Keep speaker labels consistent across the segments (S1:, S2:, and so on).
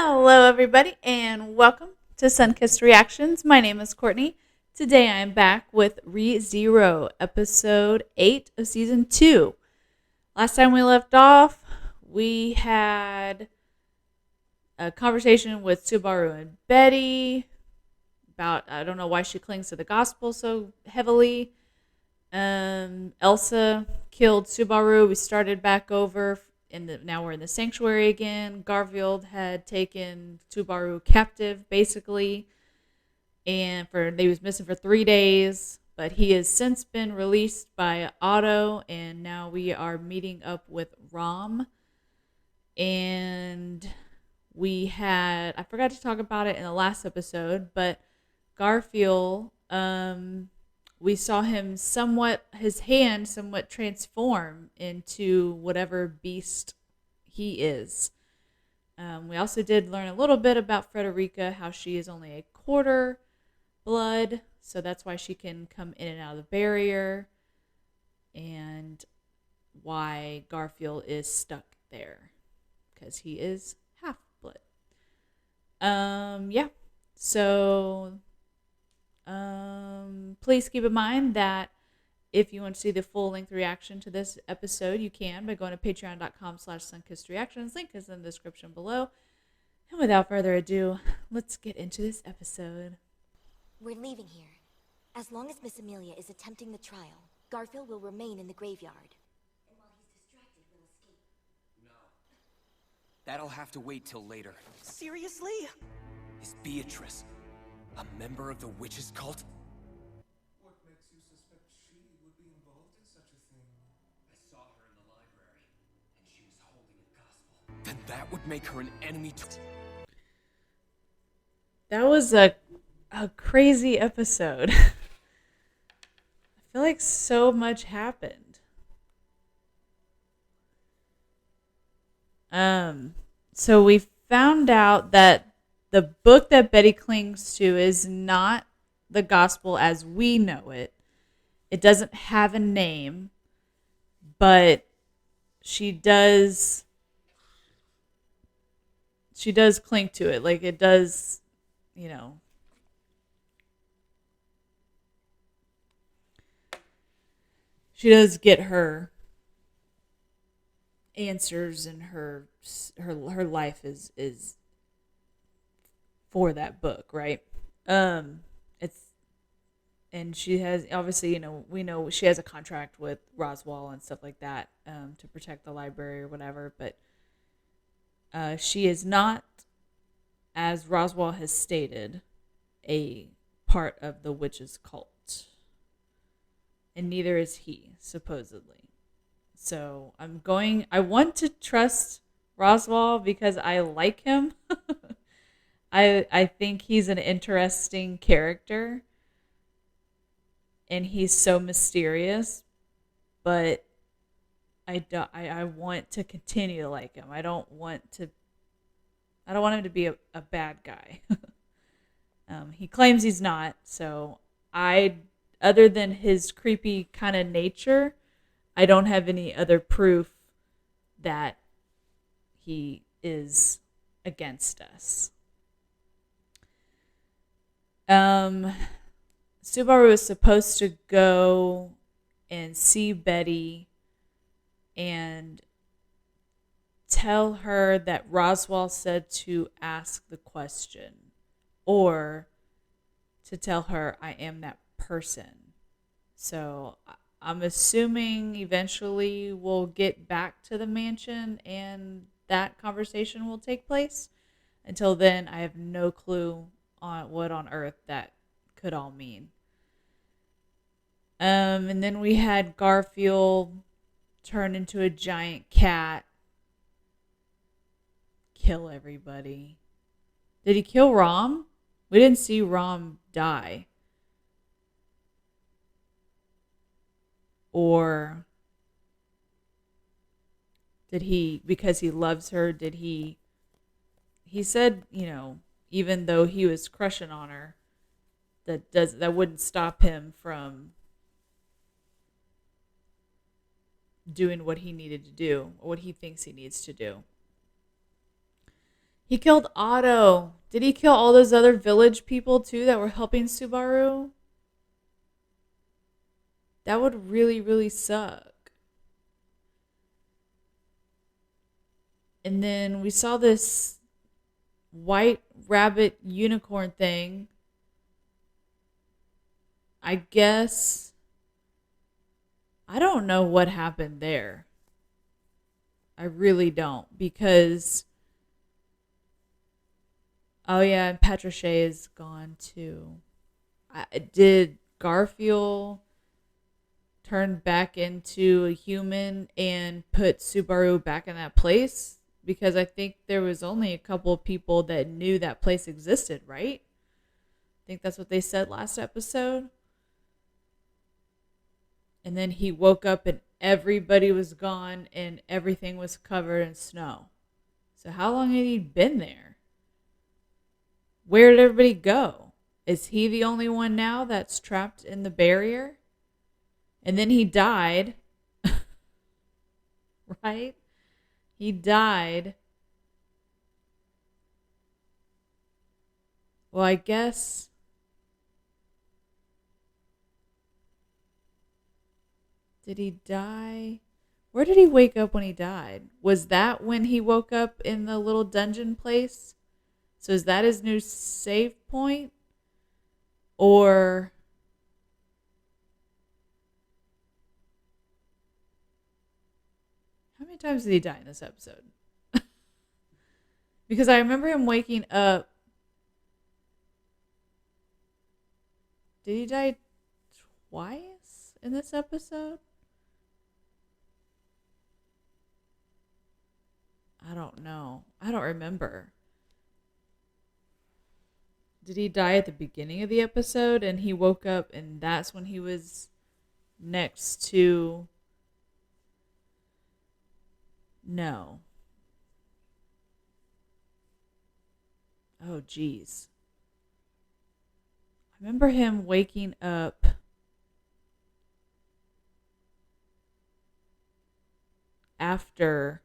S1: Hello, everybody, and welcome to Sunkissed Reactions. My name is Courtney. Today I am back with ReZero, episode 8 of season 2. Last time we left off, we had a conversation with Subaru and Betty about, I don't know why she clings to the gospel so heavily. Elsa killed Subaru. We started back over. Now we're in the sanctuary again. Garfield had taken Subaru captive, basically, and he was missing for 3 days. But he has since been released by Otto, and now we are meeting up with Rom. And I forgot to talk about it in the last episode, but Garfield, we saw his hand somewhat transform into whatever beast he is. We also did learn a little bit about Frederica, how she is only a quarter blood, so that's why she can come in and out of the barrier, and why Garfield is stuck there, because he is half blood. Yeah. So please keep in mind that if you want to see the full-length reaction to this episode, you can by going to patreon.com/sunkissedreactions. Link is in the description below. And without further ado, let's get into this episode.
S2: We're leaving here. As long as Miss Amelia is attempting the trial, Garfield will remain in the graveyard. And while he's distracted, we'll escape.
S3: No. That'll have to wait till later.
S4: Seriously?
S3: Is Beatrice a member of the witches' cult?
S5: What makes you suspect she would be involved in such a thing?
S3: I saw her in the library, and she was holding a gospel. Then that would make her an enemy to...
S1: That was a crazy episode. I feel like so much happened. So we found out that the book that Betty clings to is not the gospel as we know it. It doesn't have a name, but she does cling to it. Like, it does, she does get her answers, and her life is for that book, right? And she has, obviously, we know she has a contract with Roswell and stuff like that, to protect the library or whatever, but she is not, as Roswell has stated, a part of the witches' cult. And neither is he, supposedly. So I want to trust Roswell because I like him. I think he's an interesting character, and he's so mysterious, but I want to continue to like him. I don't want him to be a bad guy. He claims he's not, so other than his creepy kind of nature, I don't have any other proof that he is against us. Subaru is supposed to go and see Betty and tell her that Roswell said to ask the question, or to tell her, I am that person. So I'm assuming eventually we'll get back to the mansion and that conversation will take place. Until then, I have no clue on what on earth that could all mean. And then we had Garfield turn into a giant cat, kill everybody. Did he kill Rom? We didn't see Rom die. Or did he, because he loves her, he said, even though he was crushing on her, that wouldn't stop him from doing what he needed to do, or what he thinks he needs to do. He killed Otto. Did he kill all those other village people too that were helping Subaru? That would really, really suck. And then we saw this white rabbit unicorn thing. I guess. I don't know what happened there. I really don't. Because. Oh, yeah, and Patricia is gone too. Did Garfield turn back into a human and put Subaru back in that place? Because I think there was only a couple of people that knew that place existed, right? I think that's what they said last episode. And then he woke up and everybody was gone and everything was covered in snow. So how long had he been there? Where did everybody go? Is he the only one now that's trapped in the barrier? And then he died. Right? He died. Well, I guess. Did he die? Where did he wake up when he died? Was that when he woke up in the little dungeon place? So is that his new save point? Or how many times did he die in this episode? Because I remember him waking up. Did he die twice in this episode? I don't know. I don't remember. Did he die at the beginning of the episode and he woke up and that's when he was next to. No. Oh, geez. I remember him waking up after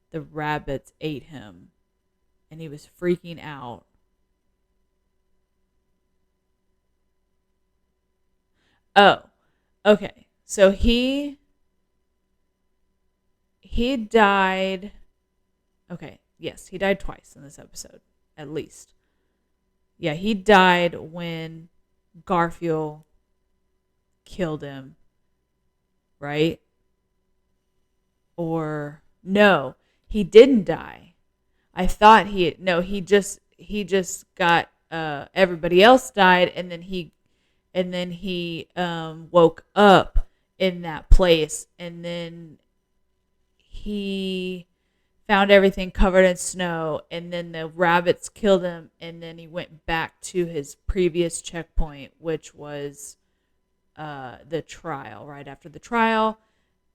S1: the rabbits ate him and he was freaking out. Oh, okay. So he died. Okay, yes, he died twice in this episode, at least. Yeah, he died when Garfield killed him, right? Or no, he didn't die. I thought he just got everybody else died and then he woke up in that place and then he found everything covered in snow and then the rabbits killed him and then he went back to his previous checkpoint, which was the trial, right after the trial.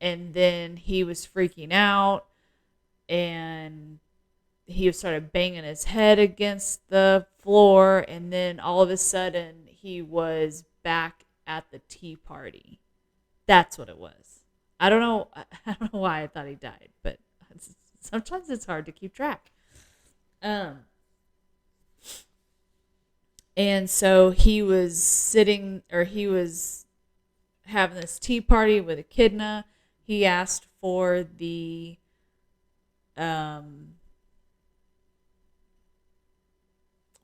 S1: And then he was freaking out and he started banging his head against the floor and then all of a sudden he was back at the tea party. That's what it was. I don't know. I don't know why I thought he died, but sometimes it's hard to keep track. Um, and so he was having this tea party with Echidna. He asked for the um,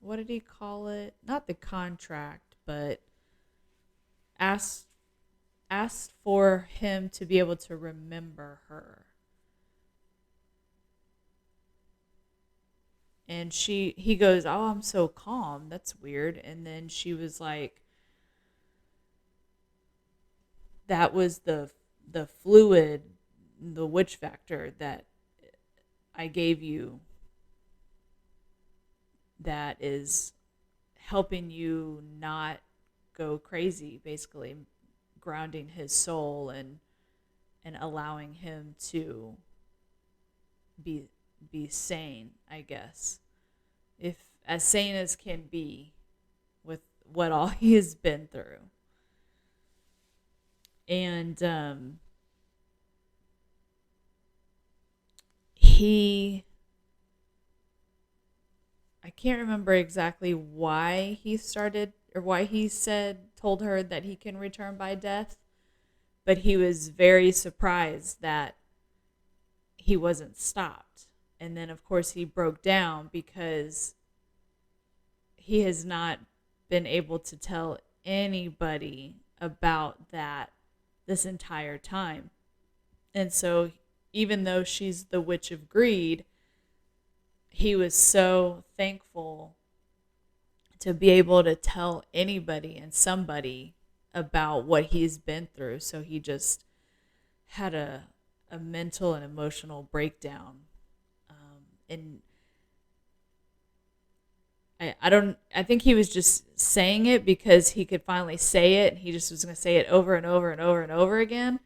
S1: what did he call it? Not the contract, but asked for him to be able to remember her. And he goes, "Oh, I'm so calm. That's weird." And then she was like, "That was the fluid, the witch factor that I gave you that is helping you not go crazy, basically grounding his soul and allowing him to be sane, I guess. If as sane as can be with what all he has been through." And he can't remember exactly why he started or why he told her that he can return by death, but he was very surprised that he wasn't stopped. And then, of course, he broke down because he has not been able to tell anybody about that this entire time. And so, even though she's the Witch of Greed, he was so thankful to be able to tell anybody and somebody about what he's been through. So he just had a mental and emotional breakdown. And I think he was just saying it because he could finally say it. And he just was going to say it over and over and over and over again.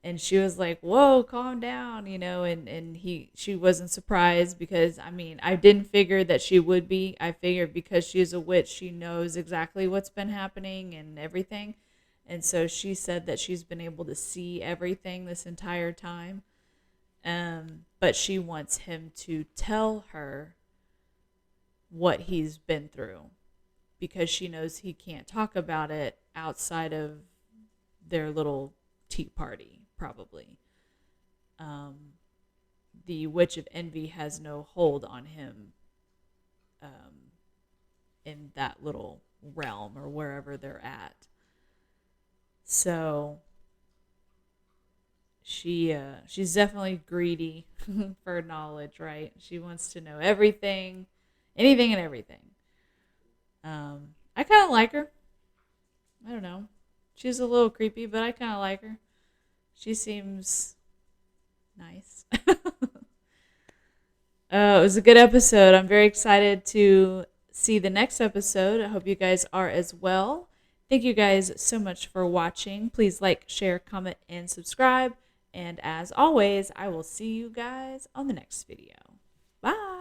S1: And she was like, whoa, calm down, and she wasn't surprised because, I mean, I didn't figure that she would be. I figured because she is a witch, she knows exactly what's been happening and everything. And so she said that she's been able to see everything this entire time. But she wants him to tell her what he's been through because she knows he can't talk about it outside of their little tea party, probably. The Witch of Envy has no hold on him in that little realm or wherever they're at. So she's definitely greedy for knowledge, right? She wants to know everything, anything and everything. I kind of like her. I don't know. She's a little creepy, but I kind of like her. She seems nice. It was a good episode. I'm very excited to see the next episode. I hope you guys are as well. Thank you guys so much for watching. Please like, share, comment, and subscribe. And as always, I will see you guys on the next video. Bye.